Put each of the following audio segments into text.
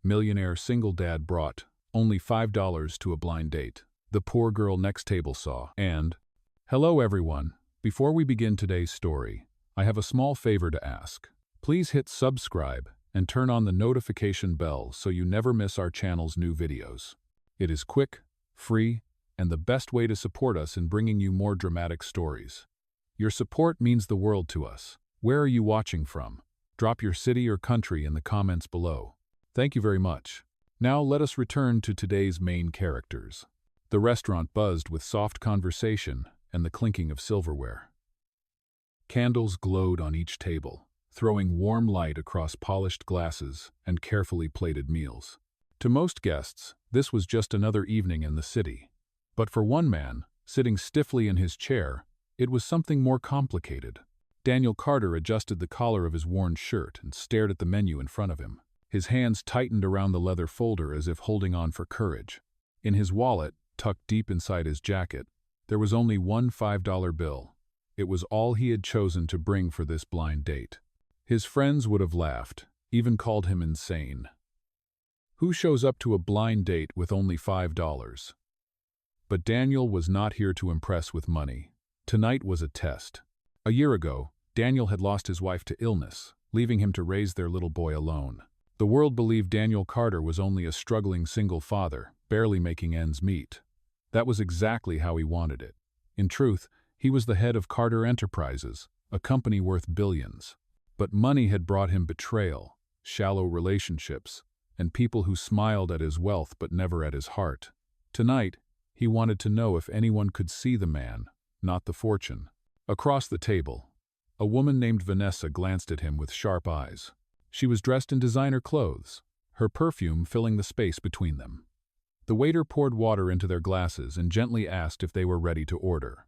Millionaire single dad brought only $5 to a blind date. The poor girl next table saw, and, "Hello everyone. Before we begin today's story, I have a small favor to ask. Please hit subscribe and turn on the notification bell so you never miss our channel's new videos. It is quick, free, and the best way to support us in bringing you more dramatic stories. Your support means the world to us. Where are you watching from? Drop your city or country in the comments below. Thank you very much. Now let us return to today's main characters. The restaurant buzzed with soft conversation and the clinking of silverware. Candles glowed on each table, throwing warm light across polished glasses and carefully plated meals. To most guests, this was just another evening in the city. But for one man, sitting stiffly in his chair, it was something more complicated. Daniel Carter adjusted the collar of his worn shirt and stared at the menu in front of him. His hands tightened around the leather folder as if holding on for courage. In his wallet, tucked deep inside his jacket, there was only one $5 bill. It was all he had chosen to bring for this blind date. His friends would have laughed, even called him insane. Who shows up to a blind date with only $5? But Daniel was not here to impress with money. Tonight was a test. A year ago, Daniel had lost his wife to illness, leaving him to raise their little boy alone. The world believed Daniel Carter was only a struggling single father, barely making ends meet. That was exactly how he wanted it. In truth, he was the head of Carter Enterprises, a company worth billions. But money had brought him betrayal, shallow relationships, and people who smiled at his wealth but never at his heart. Tonight, he wanted to know if anyone could see the man, not the fortune. Across the table, a woman named Vanessa glanced at him with sharp eyes. She was dressed in designer clothes, her perfume filling the space between them. The waiter poured water into their glasses and gently asked if they were ready to order.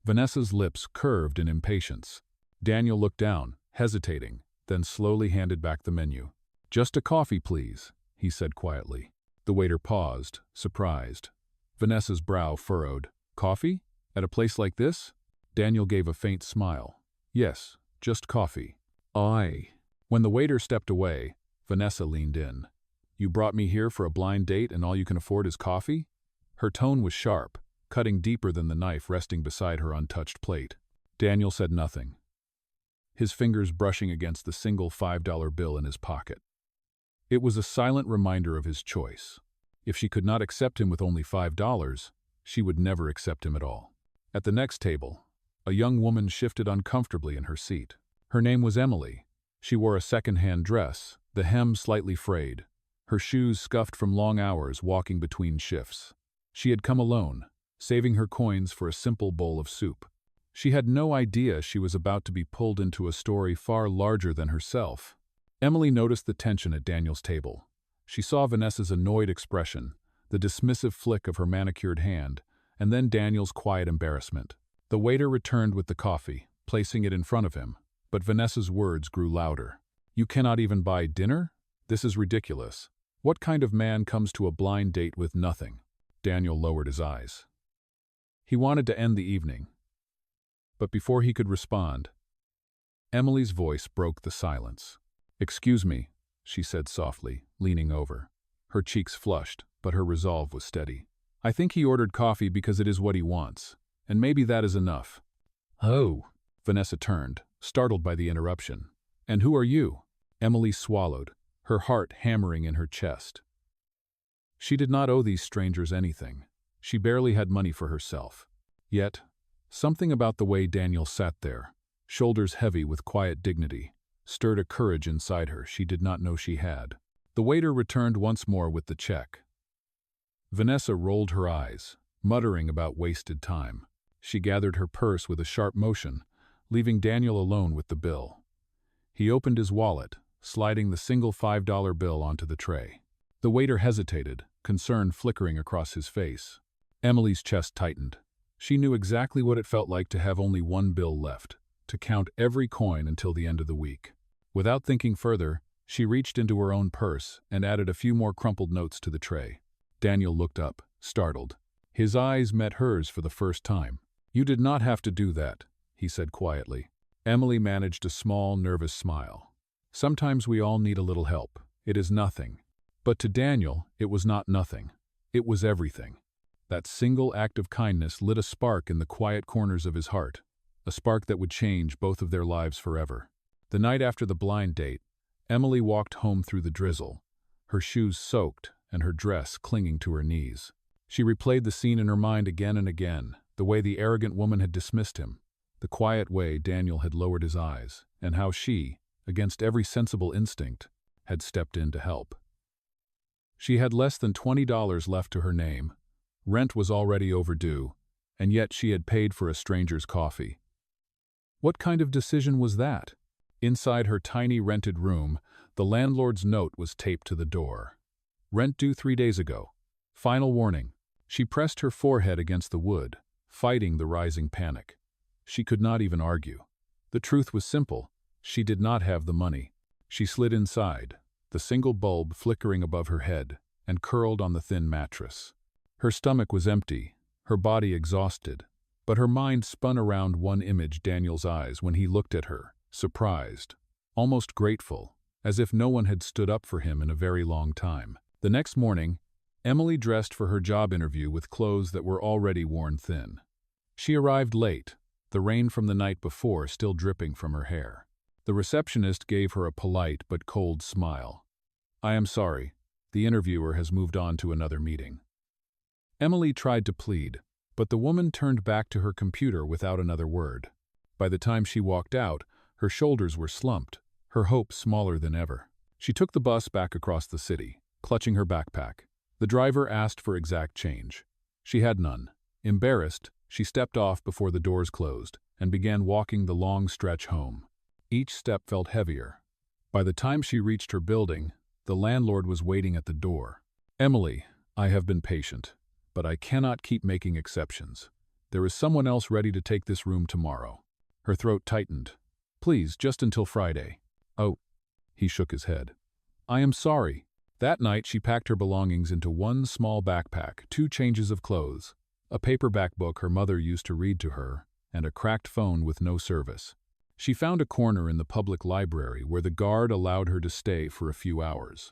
Vanessa's lips curved in impatience. Daniel looked down, hesitating, then slowly handed back the menu. "Just a coffee, please," he said quietly. The waiter paused, surprised. Vanessa's brow furrowed. "Coffee? At a place like this?" Daniel gave a faint smile. "Yes, just coffee." "Aye." When the waiter stepped away, Vanessa leaned in. "You brought me here for a blind date and all you can afford is coffee?" Her tone was sharp, cutting deeper than the knife resting beside her untouched plate. Daniel said nothing, his fingers brushing against the single $5 bill in his pocket. It was a silent reminder of his choice. If she could not accept him with only $5, she would never accept him at all. At the next table, a young woman shifted uncomfortably in her seat. Her name was Emily. She wore a second-hand dress, the hem slightly frayed, her shoes scuffed from long hours walking between shifts. She had come alone, saving her coins for a simple bowl of soup. She had no idea she was about to be pulled into a story far larger than herself. Emily noticed the tension at Daniel's table. She saw Vanessa's annoyed expression, the dismissive flick of her manicured hand, and then Daniel's quiet embarrassment. The waiter returned with the coffee, placing it in front of him, but Vanessa's words grew louder. "You cannot even buy dinner? This is ridiculous. What kind of man comes to a blind date with nothing?" Daniel lowered his eyes. He wanted to end the evening. But before he could respond, Emily's voice broke the silence. "Excuse me," she said softly, leaning over. Her cheeks flushed, but her resolve was steady. "I think he ordered coffee because it is what he wants, and maybe that is enough." "Oh." Vanessa turned, startled by the interruption. "And who are you?" Emily swallowed, her heart hammering in her chest. She did not owe these strangers anything. She barely had money for herself. Yet, something about the way Daniel sat there, shoulders heavy with quiet dignity, stirred a courage inside her she did not know she had. The waiter returned once more with the check. Vanessa rolled her eyes, muttering about wasted time. She gathered her purse with a sharp motion, leaving Daniel alone with the bill. He opened his wallet, sliding the single $5 bill onto the tray. The waiter hesitated, concern flickering across his face. Emily's chest tightened. She knew exactly what it felt like to have only one bill left, to count every coin until the end of the week. Without thinking further, she reached into her own purse and added a few more crumpled notes to the tray. Daniel looked up, startled. His eyes met hers for the first time. "You did not have to do that," he said quietly. Emily managed a small, nervous smile. "Sometimes we all need a little help. It is nothing." But to Daniel, it was not nothing. It was everything. That single act of kindness lit a spark in the quiet corners of his heart, a spark that would change both of their lives forever. The night after the blind date, Emily walked home through the drizzle, her shoes soaked and her dress clinging to her knees. She replayed the scene in her mind again and again, the way the arrogant woman had dismissed him, the quiet way Daniel had lowered his eyes, and how she, against every sensible instinct, had stepped in to help. She had less than $20 left to her name. Rent was already overdue, and yet she had paid for a stranger's coffee. What kind of decision was that? Inside her tiny rented room, the landlord's note was taped to the door. Rent due 3 days ago. Final warning. She pressed her forehead against the wood, fighting the rising panic. She could not even argue. The truth was simple. She did not have the money. She slid inside, the single bulb flickering above her head, and curled on the thin mattress. Her stomach was empty, her body exhausted, but her mind spun around one image: Daniel's eyes when he looked at her, surprised, almost grateful, as if no one had stood up for him in a very long time. The next morning, Emily dressed for her job interview with clothes that were already worn thin. She arrived late, the rain from the night before still dripping from her hair. The receptionist gave her a polite but cold smile. "I am sorry, the interviewer has moved on to another meeting." Emily tried to plead, but the woman turned back to her computer without another word. By the time she walked out, her shoulders were slumped, her hopes smaller than ever. She took the bus back across the city, clutching her backpack. The driver asked for exact change. She had none. Embarrassed, she stepped off before the doors closed and began walking the long stretch home. Each step felt heavier. By the time she reached her building, the landlord was waiting at the door. "Emily, I have been patient, but I cannot keep making exceptions. There is someone else ready to take this room tomorrow." Her throat tightened. "Please, just until Friday." "Oh." He shook his head. "I am sorry." That night she packed her belongings into one small backpack, 2 changes of clothes, a paperback book her mother used to read to her, and a cracked phone with no service. She found a corner in the public library where the guard allowed her to stay for a few hours.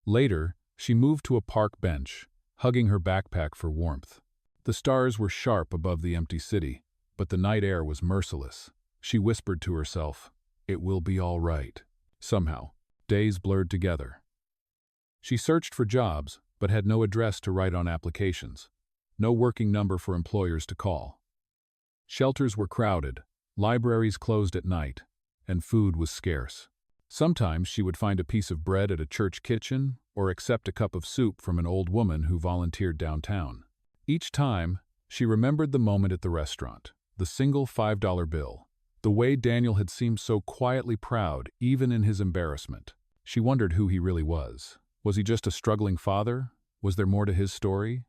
Later, she moved to a park bench, hugging her backpack for warmth. The stars were sharp above the empty city, but the night air was merciless. She whispered to herself, "It will be all right." Somehow, days blurred together. She searched for jobs, but had no address to write on applications, no working number for employers to call. Shelters were crowded, libraries closed at night, and food was scarce. Sometimes she would find a piece of bread at a church kitchen or accept a cup of soup from an old woman who volunteered downtown. Each time, she remembered the moment at the restaurant, the single $5 bill, the way Daniel had seemed so quietly proud even in his embarrassment. She wondered who he really was. Was he just a struggling father? Was there more to his story?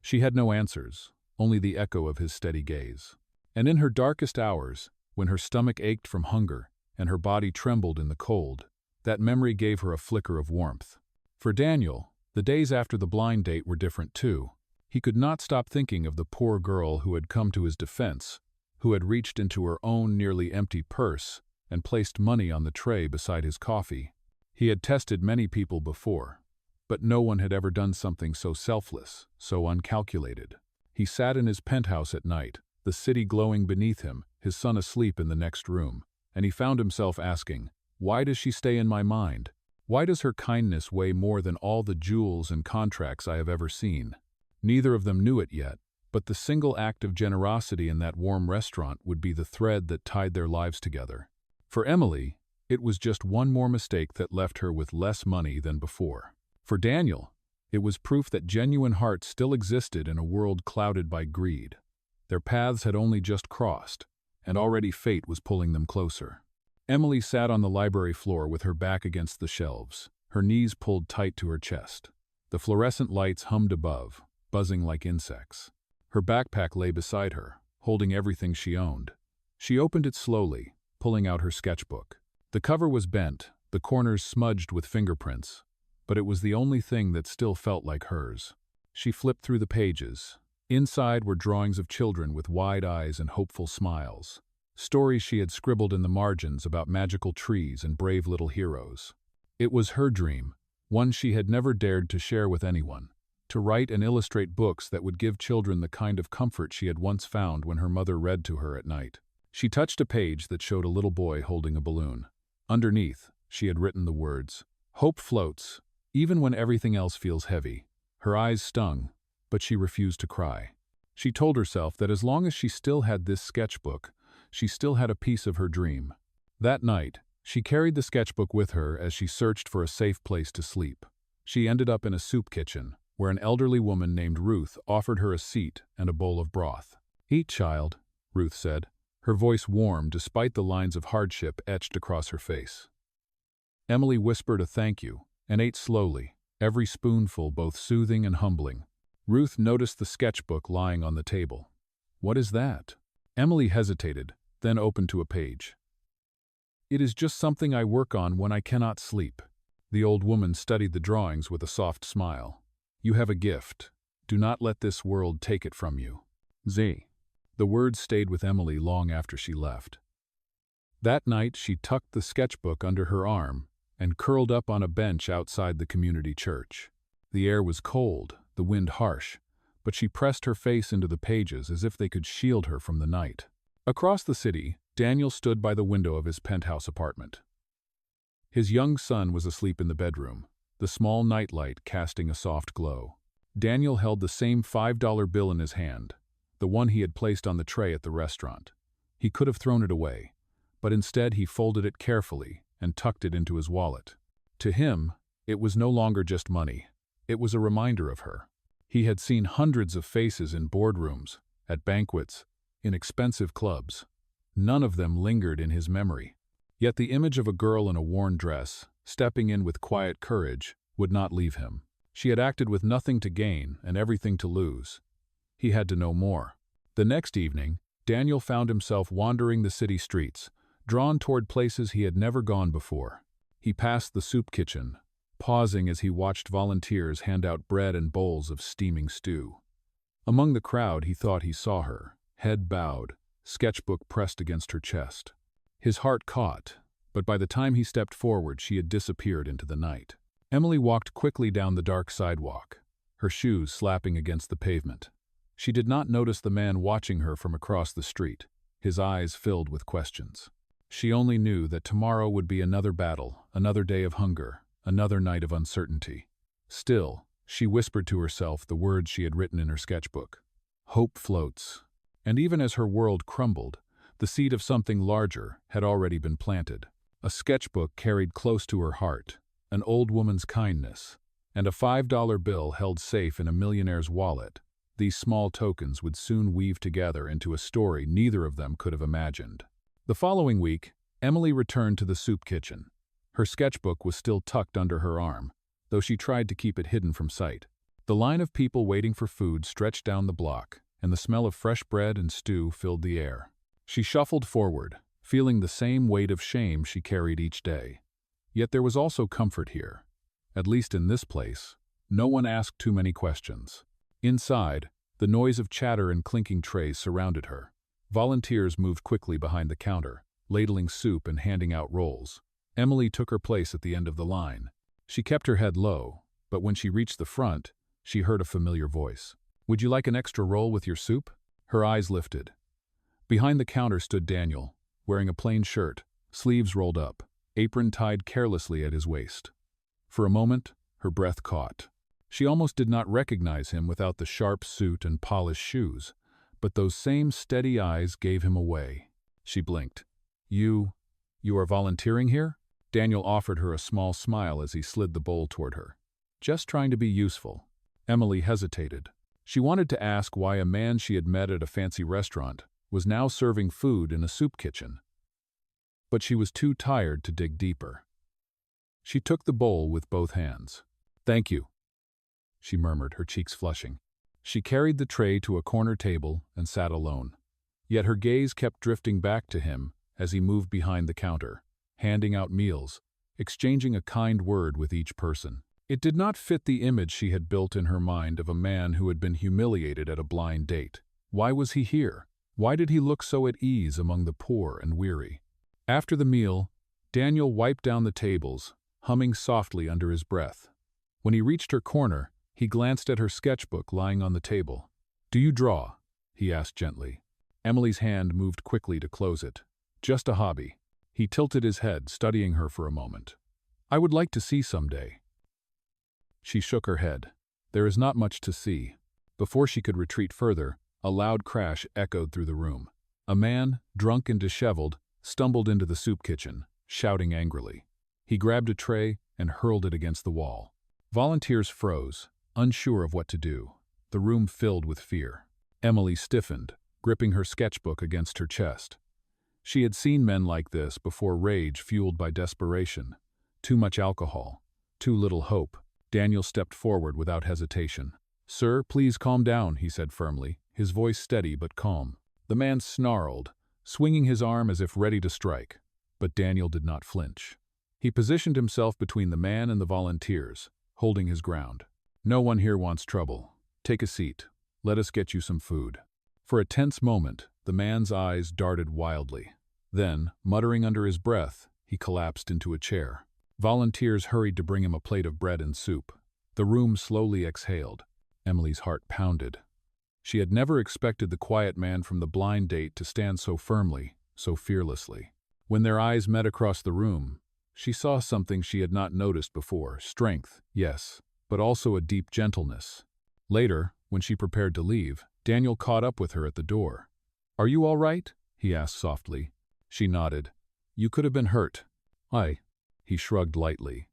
She had no answers, only the echo of his steady gaze. And in her darkest hours, when her stomach ached from hunger and her body trembled in the cold, that memory gave her a flicker of warmth. For Daniel, the days after the blind date were different too. He could not stop thinking of the poor girl who had come to his defense, who had reached into her own nearly empty purse and placed money on the tray beside his coffee. He had tested many people before, but no one had ever done something so selfless, so uncalculated. He sat in his penthouse at night, the city glowing beneath him, his son asleep in the next room, and he found himself asking, "Why does she stay in my mind? Why does her kindness weigh more than all the jewels and contracts I have ever seen?" Neither of them knew it yet, but the single act of generosity in that warm restaurant would be the thread that tied their lives together. For Emily, it was just one more mistake that left her with less money than before. For Daniel, it was proof that genuine hearts still existed in a world clouded by greed. Their paths had only just crossed, and already fate was pulling them closer. Emily sat on the library floor with her back against the shelves, her knees pulled tight to her chest. The fluorescent lights hummed above, buzzing like insects. Her backpack lay beside her, holding everything she owned. She opened it slowly, pulling out her sketchbook. The cover was bent, the corners smudged with fingerprints, but it was the only thing that still felt like hers. She flipped through the pages. Inside were drawings of children with wide eyes and hopeful smiles, stories she had scribbled in the margins about magical trees and brave little heroes. It was her dream, one she had never dared to share with anyone, to write and illustrate books that would give children the kind of comfort she had once found when her mother read to her at night. She touched a page that showed a little boy holding a balloon. Underneath, she had written the words, "Hope floats, even when everything else feels heavy." Her eyes stung, but she refused to cry. She told herself that as long as she still had this sketchbook, she still had a piece of her dream. That night, she carried the sketchbook with her as she searched for a safe place to sleep. She ended up in a soup kitchen, where an elderly woman named Ruth offered her a seat and a bowl of broth. "Eat, child," Ruth said, her voice warm despite the lines of hardship etched across her face. Emily whispered a thank you and ate slowly, every spoonful both soothing and humbling. Ruth noticed the sketchbook lying on the table. "What is that?" Emily hesitated, then opened to a page. "It is just something I work on when I cannot sleep." The old woman studied the drawings with a soft smile. "You have a gift. Do not let this world take it from you." Z. The words stayed with Emily long after she left. That night she tucked the sketchbook under her arm and curled up on a bench outside the community church. The air was cold, the wind harsh, but she pressed her face into the pages as if they could shield her from the night. Across the city, Daniel stood by the window of his penthouse apartment. His young son was asleep in the bedroom, the small nightlight casting a soft glow. Daniel held the same $5 bill in his hand, the one he had placed on the tray at the restaurant. He could have thrown it away, but instead he folded it carefully and tucked it into his wallet. To him, it was no longer just money. It was a reminder of her. He had seen hundreds of faces in boardrooms, at banquets, in expensive clubs. None of them lingered in his memory. Yet the image of a girl in a worn dress, stepping in with quiet courage, would not leave him. She had acted with nothing to gain and everything to lose. He had to know more. The next evening, Daniel found himself wandering the city streets, drawn toward places he had never gone before. He passed the soup kitchen, pausing as he watched volunteers hand out bread and bowls of steaming stew. Among the crowd he thought he saw her, head bowed, sketchbook pressed against her chest. His heart caught, but by the time he stepped forward she had disappeared into the night. Emily walked quickly down the dark sidewalk, her shoes slapping against the pavement. She did not notice the man watching her from across the street, his eyes filled with questions. She only knew that tomorrow would be another battle, another day of hunger, another night of uncertainty. Still, she whispered to herself the words she had written in her sketchbook. Hope floats. And even as her world crumbled, the seed of something larger had already been planted. A sketchbook carried close to her heart, an old woman's kindness, and a $5 bill held safe in a millionaire's wallet. These small tokens would soon weave together into a story neither of them could have imagined. The following week, Emily returned to the soup kitchen. Her sketchbook was still tucked under her arm, though she tried to keep it hidden from sight. The line of people waiting for food stretched down the block, and the smell of fresh bread and stew filled the air. She shuffled forward, feeling the same weight of shame she carried each day. Yet there was also comfort here. At least in this place, no one asked too many questions. Inside, the noise of chatter and clinking trays surrounded her. Volunteers moved quickly behind the counter, ladling soup and handing out rolls. Emily took her place at the end of the line. She kept her head low, but when she reached the front, she heard a familiar voice. "Would you like an extra roll with your soup?" Her eyes lifted. Behind the counter stood Daniel, wearing a plain shirt, sleeves rolled up, apron tied carelessly at his waist. For a moment, her breath caught. She almost did not recognize him without the sharp suit and polished shoes, but those same steady eyes gave him away. She blinked. You are volunteering here?" Daniel offered her a small smile as he slid the bowl toward her. "Just trying to be useful." Emily hesitated. She wanted to ask why a man she had met at a fancy restaurant was now serving food in a soup kitchen. But she was too tired to dig deeper. She took the bowl with both hands. "Thank you," she murmured, her cheeks flushing. She carried the tray to a corner table and sat alone. Yet her gaze kept drifting back to him as he moved behind the counter, handing out meals, exchanging a kind word with each person. It did not fit the image she had built in her mind of a man who had been humiliated at a blind date. Why was he here? Why did he look so at ease among the poor and weary? After the meal, Daniel wiped down the tables, humming softly under his breath. When he reached her corner, he glanced at her sketchbook lying on the table. "Do you draw?" he asked gently. Emily's hand moved quickly to close it. "Just a hobby." He tilted his head, studying her for a moment. "I would like to see someday." She shook her head. "There is not much to see." Before she could retreat further, a loud crash echoed through the room. A man, drunk and disheveled, stumbled into the soup kitchen, shouting angrily. He grabbed a tray and hurled it against the wall. Volunteers froze, unsure of what to do. The room filled with fear. Emily stiffened, gripping her sketchbook against her chest. She had seen men like this before, rage fueled by desperation. Too much alcohol. Too little hope. Daniel stepped forward without hesitation. "Sir, please calm down," he said firmly, his voice steady but calm. The man snarled, swinging his arm as if ready to strike. But Daniel did not flinch. He positioned himself between the man and the volunteers, holding his ground. "No one here wants trouble. Take a seat. Let us get you some food." For a tense moment, the man's eyes darted wildly. Then, muttering under his breath, he collapsed into a chair. Volunteers hurried to bring him a plate of bread and soup. The room slowly exhaled. Emily's heart pounded. She had never expected the quiet man from the blind date to stand so firmly, so fearlessly. When their eyes met across the room, she saw something she had not noticed before. Strength, yes, but also a deep gentleness. Later, when she prepared to leave, Daniel caught up with her at the door. "Are you all right?" he asked softly. She nodded. "You could have been hurt." He shrugged lightly.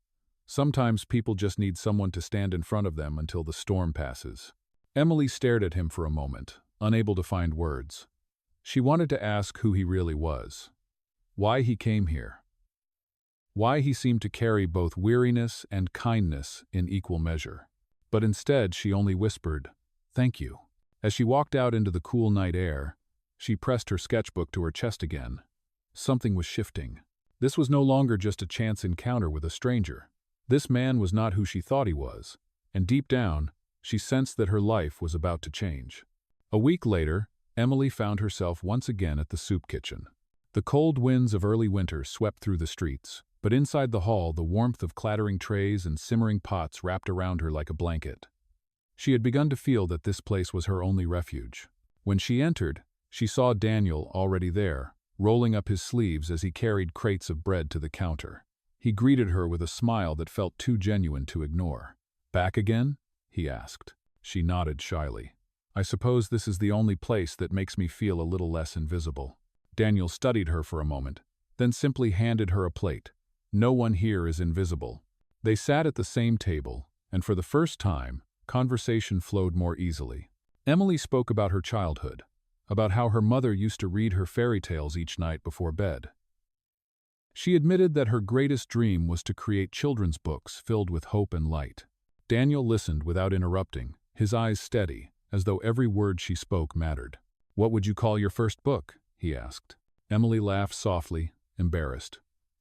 "Sometimes people just need someone to stand in front of them until the storm passes." Emily stared at him for a moment, unable to find words. She wanted to ask who he really was. Why he came here. Why he seemed to carry both weariness and kindness in equal measure. But instead she only whispered, "Thank you." As she walked out into the cool night air, she pressed her sketchbook to her chest again. Something was shifting. This was no longer just a chance encounter with a stranger. This man was not who she thought he was, and deep down, she sensed that her life was about to change. A week later, Emily found herself once again at the soup kitchen. The cold winds of early winter swept through the streets, but inside the hall the warmth of clattering trays and simmering pots wrapped around her like a blanket. She had begun to feel that this place was her only refuge. When she entered, she saw Daniel already there, rolling up his sleeves as he carried crates of bread to the counter. He greeted her with a smile that felt too genuine to ignore. "Back again?" he asked. She nodded shyly. "I suppose this is the only place that makes me feel a little less invisible." Daniel studied her for a moment, then simply handed her a plate. "No one here is invisible." They sat at the same table, and for the first time, conversation flowed more easily. Emily spoke about her childhood, about how her mother used to read her fairy tales each night before bed. She admitted that her greatest dream was to create children's books filled with hope and light. Daniel listened without interrupting, his eyes steady, as though every word she spoke mattered. "What would you call your first book?" he asked. Emily laughed softly, embarrassed.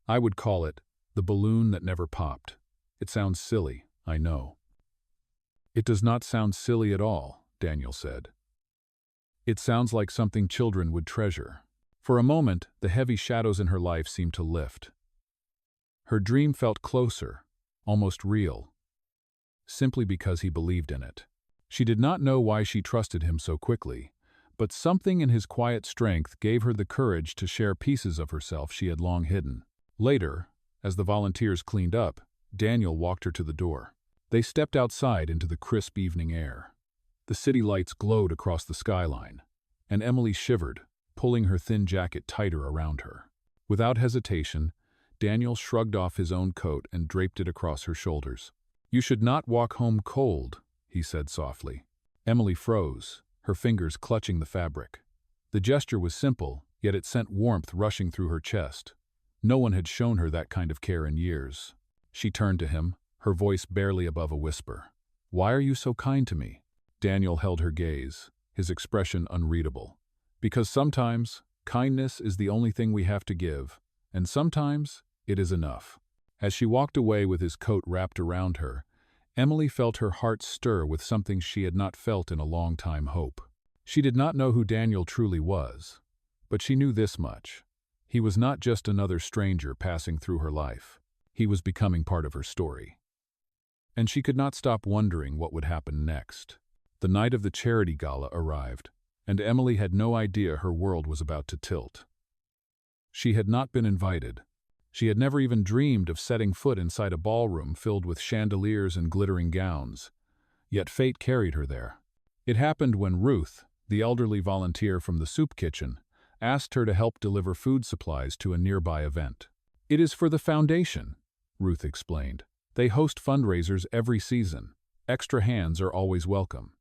"I would call it The Balloon That Never Popped. It sounds silly, I know." "It does not sound silly at all," Daniel said. "It sounds like something children would treasure." For a moment, the heavy shadows in her life seemed to lift. Her dream felt closer, almost real, simply because he believed in it. She did not know why she trusted him so quickly, but something in his quiet strength gave her the courage to share pieces of herself she had long hidden. Later, as the volunteers cleaned up, Daniel walked her to the door. They stepped outside into the crisp evening air. The city lights glowed across the skyline, and Emily shivered, pulling her thin jacket tighter around her. Without hesitation, Daniel shrugged off his own coat and draped it across her shoulders. "You should not walk home cold," he said softly. Emily froze, her fingers clutching the fabric. The gesture was simple, yet it sent warmth rushing through her chest. No one had shown her that kind of care in years. She turned to him, her voice barely above a whisper. "Why are you so kind to me?" Daniel held her gaze, his expression unreadable. "Because sometimes, kindness is the only thing we have to give, and sometimes it is enough." As she walked away with his coat wrapped around her, Emily felt her heart stir with something she had not felt in a long time: hope. She did not know who Daniel truly was, but she knew this much. He was not just another stranger passing through her life. He was becoming part of her story. and she could not stop wondering what would happen next. The night of the charity gala arrived, and Emily had no idea her world was about to tilt. She had not been invited. She had never even dreamed of setting foot inside a ballroom filled with chandeliers and glittering gowns. Yet fate carried her there. It happened when Ruth, the elderly volunteer from the soup kitchen, asked her to help deliver food supplies to a nearby event. "It is for the foundation," Ruth explained. "They host fundraisers every season. Extra hands are always welcome."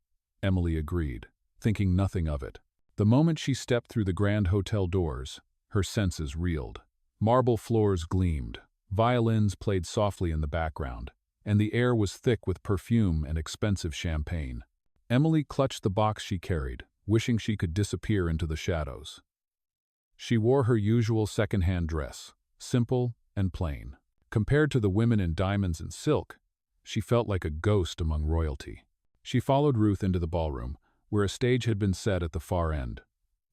Emily agreed, thinking nothing of it. The moment she stepped through the grand hotel doors, her senses reeled. Marble floors gleamed, violins played softly in the background, and the air was thick with perfume and expensive champagne. Emily clutched the box she carried, wishing she could disappear into the shadows. She wore her usual second-hand dress, simple and plain. Compared to the women in diamonds and silk, she felt like a ghost among royalty. She followed Ruth into the ballroom, where a stage had been set at the far end.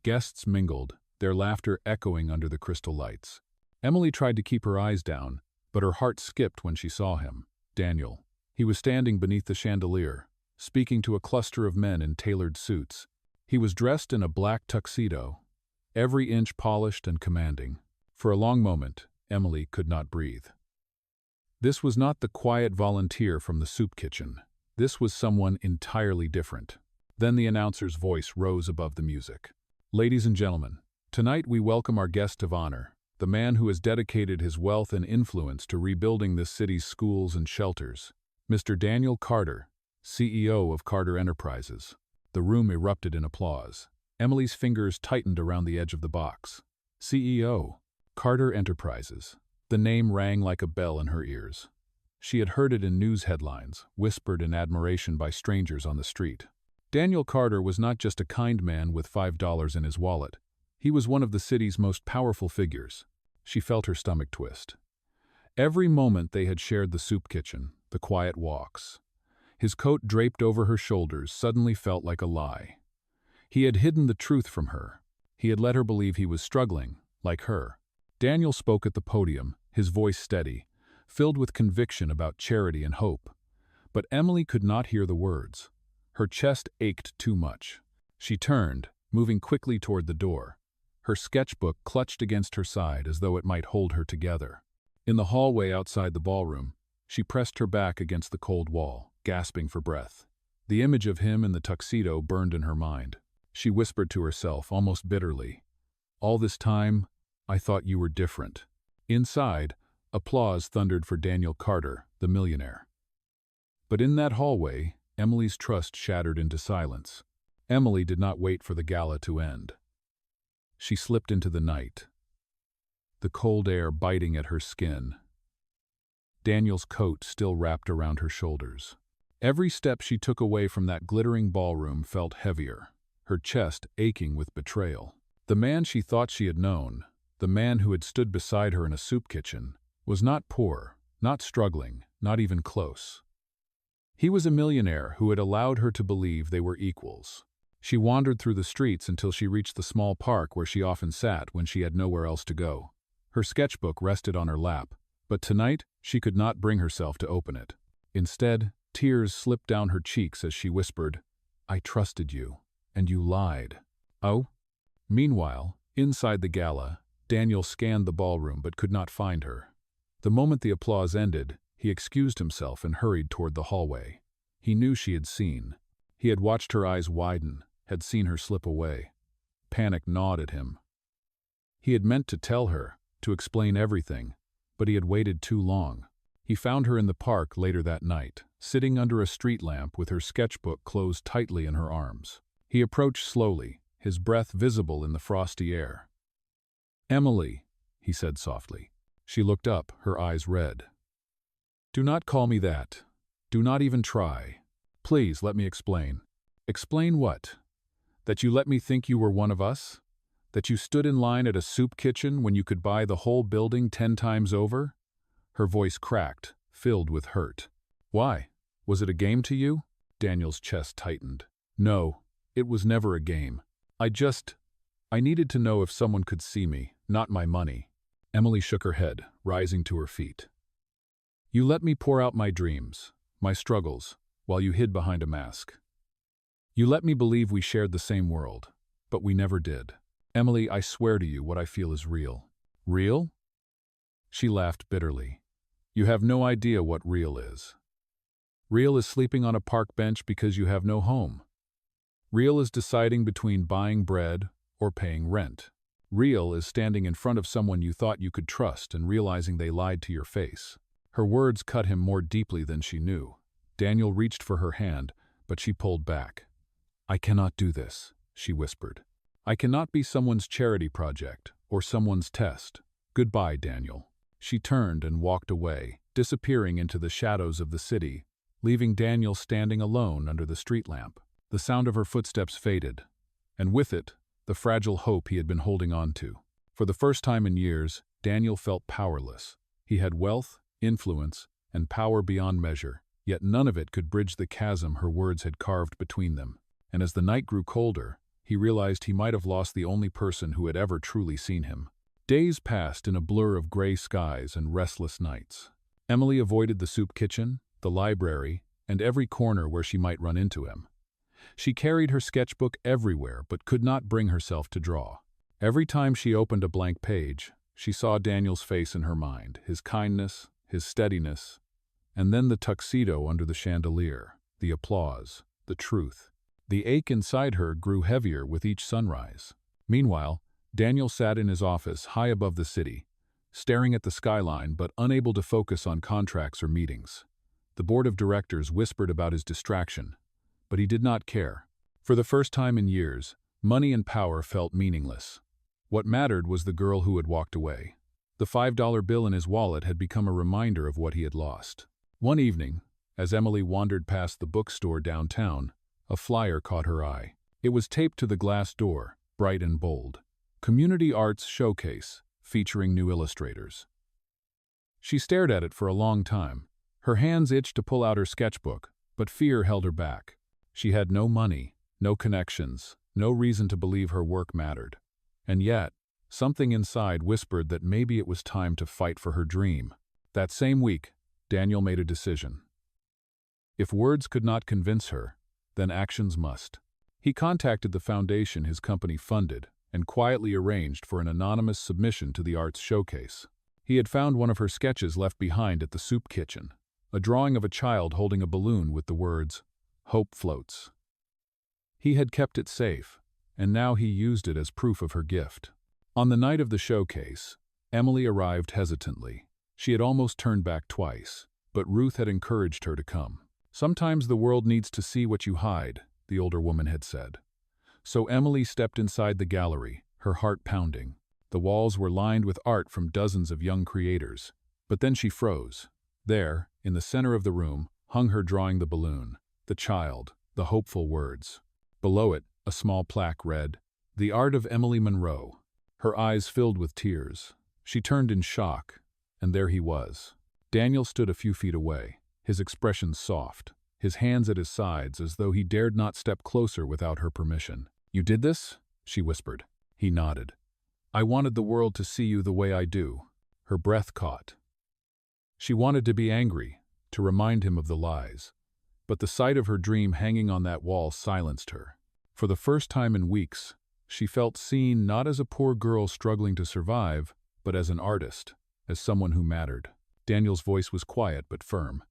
Guests mingled, their laughter echoing under the crystal lights. Emily tried to keep her eyes down, but her heart skipped when she saw him, Daniel. He was standing beneath the chandelier, speaking to a cluster of men in tailored suits. He was dressed in a black tuxedo, every inch polished and commanding. For a long moment, Emily could not breathe. This was not the quiet volunteer from the soup kitchen. This was someone entirely different. Then the announcer's voice rose above the music. "Ladies and gentlemen, tonight we welcome our guest of honor, the man who has dedicated his wealth and influence to rebuilding this city's schools and shelters, Mr. Daniel Carter, CEO of Carter Enterprises." The room erupted in applause. Emily's fingers tightened around the edge of the box. CEO, Carter Enterprises. The name rang like a bell in her ears. She had heard it in news headlines, whispered in admiration by strangers on the street. Daniel Carter was not just a kind man with $5 in his wallet. He was one of the city's most powerful figures. She felt her stomach twist. Every moment they had shared the soup kitchen, the quiet walks. His coat draped over her shoulders suddenly felt like a lie. He had hidden the truth from her. He had let her believe he was struggling, like her. Daniel spoke at the podium, his voice steady, filled with conviction about charity and hope. But Emily could not hear the words. Her chest ached too much. She turned, moving quickly toward the door. Her sketchbook clutched against her side as though it might hold her together. In the hallway outside the ballroom, she pressed her back against the cold wall, gasping for breath. The image of him in the tuxedo burned in her mind. She whispered to herself, almost bitterly, "All this time, I thought you were different." Inside, applause thundered for Daniel Carter, the millionaire. But in that hallway, Emily's trust shattered into silence. Emily did not wait for the gala to end. She slipped into the night, the cold air biting at her skin. Daniel's coat still wrapped around her shoulders. Every step she took away from that glittering ballroom felt heavier, her chest aching with betrayal. The man she thought she had known, the man who had stood beside her in a soup kitchen, was not poor, not struggling, not even close. He was a millionaire who had allowed her to believe they were equals. She wandered through the streets until she reached the small park where she often sat when she had nowhere else to go. Her sketchbook rested on her lap, but tonight she could not bring herself to open it. Instead, tears slipped down her cheeks as she whispered, "I trusted you, and you lied." "Oh?" Meanwhile, inside the gala, Daniel scanned the ballroom but could not find her. The moment the applause ended, he excused himself and hurried toward the hallway. He knew she had seen. He had watched her eyes widen, had seen her slip away. Panic gnawed at him. He had meant to tell her, to explain everything, but he had waited too long. He found her in the park later that night, sitting under a street lamp with her sketchbook closed tightly in her arms. He approached slowly, his breath visible in the frosty air. "Emily," he said softly. She looked up, her eyes red. "Do not call me that. Do not even try. Please let me explain." "Explain what? That you let me think you were one of us? That you stood in line at a soup kitchen when you could buy the whole building 10 times over?" Her voice cracked, filled with hurt. "Why? Was it a game to you?" Daniel's chest tightened. "No, it was never a game. I needed to know if someone could see me, not my money." Emily shook her head, rising to her feet. "You let me pour out my dreams, my struggles, while you hid behind a mask. You let me believe we shared the same world, but we never did. Emily, I swear to you what I feel is real. Real? She laughed bitterly. You have no idea what real is. Real is sleeping on a park bench because you have no home. Real is deciding between buying bread or paying rent. Real is standing in front of someone you thought you could trust and realizing they lied to your face. Her words cut him more deeply than she knew. Daniel reached for her hand, but she pulled back. I cannot do this, she whispered. I cannot be someone's charity project or someone's test. Goodbye, Daniel. She turned and walked away, disappearing into the shadows of the city, leaving Daniel standing alone under the street lamp. The sound of her footsteps faded, and with it, the fragile hope he had been holding on to. For the first time in years, Daniel felt powerless. He had wealth, influence, and power beyond measure, yet none of it could bridge the chasm her words had carved between them. And as the night grew colder, he realized he might have lost the only person who had ever truly seen him. Days passed in a blur of gray skies and restless nights. Emily avoided the soup kitchen, the library, and every corner where she might run into him. She carried her sketchbook everywhere but could not bring herself to draw. Every time she opened a blank page, she saw Daniel's face in her mind, his kindness, his steadiness, and then the tuxedo under the chandelier, the applause, the truth. The ache inside her grew heavier with each sunrise. Meanwhile, Daniel sat in his office high above the city, staring at the skyline but unable to focus on contracts or meetings. The board of directors whispered about his distraction, but he did not care. For the first time in years, money and power felt meaningless. What mattered was the girl who had walked away. The $5 bill in his wallet had become a reminder of what he had lost. One evening, as Emily wandered past the bookstore downtown, a flyer caught her eye. It was taped to the glass door, bright and bold. Community Arts Showcase, featuring new illustrators. She stared at it for a long time. Her hands itched to pull out her sketchbook, but fear held her back. She had no money, no connections, no reason to believe her work mattered. And yet, something inside whispered that maybe it was time to fight for her dream. That same week, Daniel made a decision. If words could not convince her, then actions must. He contacted the foundation his company funded and quietly arranged for an anonymous submission to the arts showcase. He had found one of her sketches left behind at the soup kitchen, a drawing of a child holding a balloon with the words, "Hope floats." He had kept it safe, and now he used it as proof of her gift. On the night of the showcase, Emily arrived hesitantly. She had almost turned back twice, but Ruth had encouraged her to come. Sometimes the world needs to see what you hide, the older woman had said. So Emily stepped inside the gallery, her heart pounding. The walls were lined with art from dozens of young creators. But then she froze. There, in the center of the room, hung her drawing the balloon, the child, the hopeful words. Below it, a small plaque read, "The Art of Emily Monroe." Her eyes filled with tears. She turned in shock, and there he was. Daniel stood a few feet away, his expression soft, his hands at his sides as though he dared not step closer without her permission. "You did this?" she whispered. He nodded. "I wanted the world to see you the way I do." Her breath caught. She wanted to be angry, to remind him of the lies. But the sight of her dream hanging on that wall silenced her. For the first time in weeks, she felt seen not as a poor girl struggling to survive, but as an artist, as someone who mattered. Daniel's voice was quiet but firm.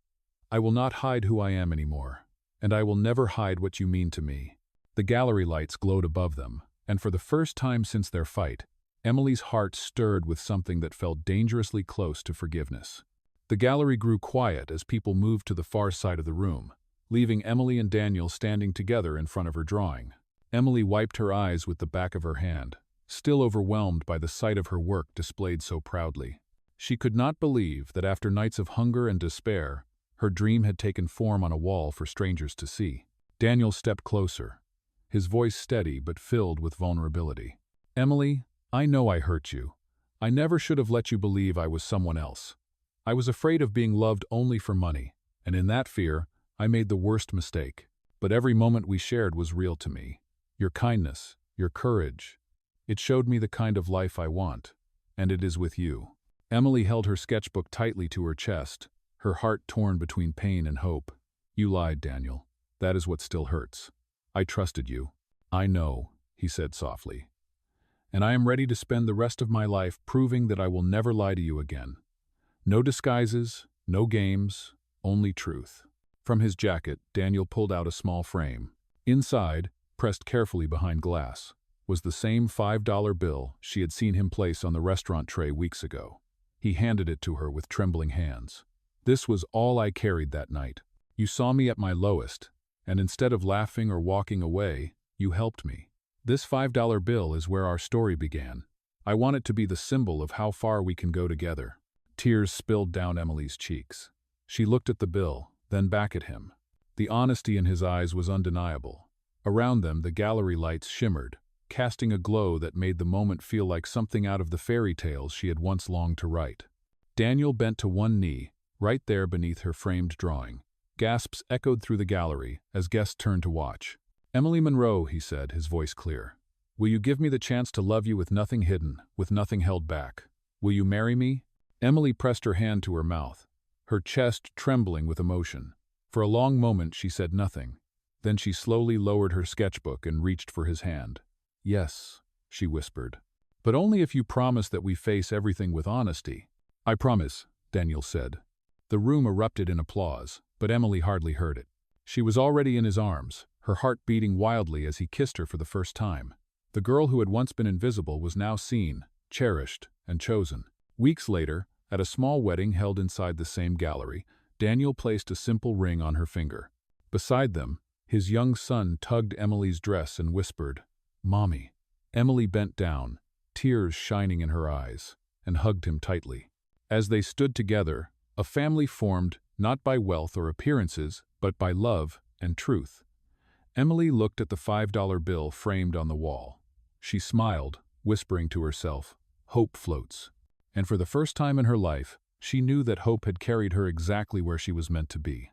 "I will not hide who I am anymore, and I will never hide what you mean to me." The gallery lights glowed above them, and for the first time since their fight, Emily's heart stirred with something that felt dangerously close to forgiveness. The gallery grew quiet as people moved to the far side of the room, leaving Emily and Daniel standing together in front of her drawing. Emily wiped her eyes with the back of her hand, still overwhelmed by the sight of her work displayed so proudly. She could not believe that after nights of hunger and despair, her dream had taken form on a wall for strangers to see. Daniel stepped closer, his voice steady but filled with vulnerability. "Emily, I know I hurt you. I never should have let you believe I was someone else. I was afraid of being loved only for money, and in that fear, I made the worst mistake. But every moment we shared was real to me. Your kindness, your courage. It showed me the kind of life I want, and it is with you." Emily held her sketchbook tightly to her chest, her heart torn between pain and hope. You lied, Daniel. That is what still hurts. I trusted you. I know, he said softly. And I am ready to spend the rest of my life proving that I will never lie to you again. No disguises, no games, only truth. From his jacket, Daniel pulled out a small frame. Inside, pressed carefully behind glass, was the same $5 bill she had seen him place on the restaurant tray weeks ago. He handed it to her with trembling hands. This was all I carried that night. You saw me at my lowest, and instead of laughing or walking away, you helped me. This $5 bill is where our story began. I want it to be the symbol of how far we can go together. Tears spilled down Emily's cheeks. She looked at the bill, then back at him. The honesty in his eyes was undeniable. Around them, the gallery lights shimmered, casting a glow that made the moment feel like something out of the fairy tales she had once longed to write. Daniel bent to one knee, right there beneath her framed drawing. Gasps echoed through the gallery as guests turned to watch. Emily Monroe, he said, his voice clear. Will you give me the chance to love you with nothing hidden, with nothing held back? Will you marry me? Emily pressed her hand to her mouth, her chest trembling with emotion. For a long moment she said nothing. Then she slowly lowered her sketchbook and reached for his hand. Yes, she whispered. But only if you promise that we face everything with honesty. I promise, Daniel said. The room erupted in applause, but Emily hardly heard it. She was already in his arms, her heart beating wildly as he kissed her for the first time. The girl who had once been invisible was now seen, cherished, and chosen. Weeks later, at a small wedding held inside the same gallery, Daniel placed a simple ring on her finger. Beside them, his young son tugged Emily's dress and whispered, "Mommy." Emily bent down, tears shining in her eyes, and hugged him tightly. As they stood together, a family formed not by wealth or appearances, but by love and truth. Emily looked at the $5 bill framed on the wall. She smiled, whispering to herself, "Hope floats." And for the first time in her life, she knew that hope had carried her exactly where she was meant to be.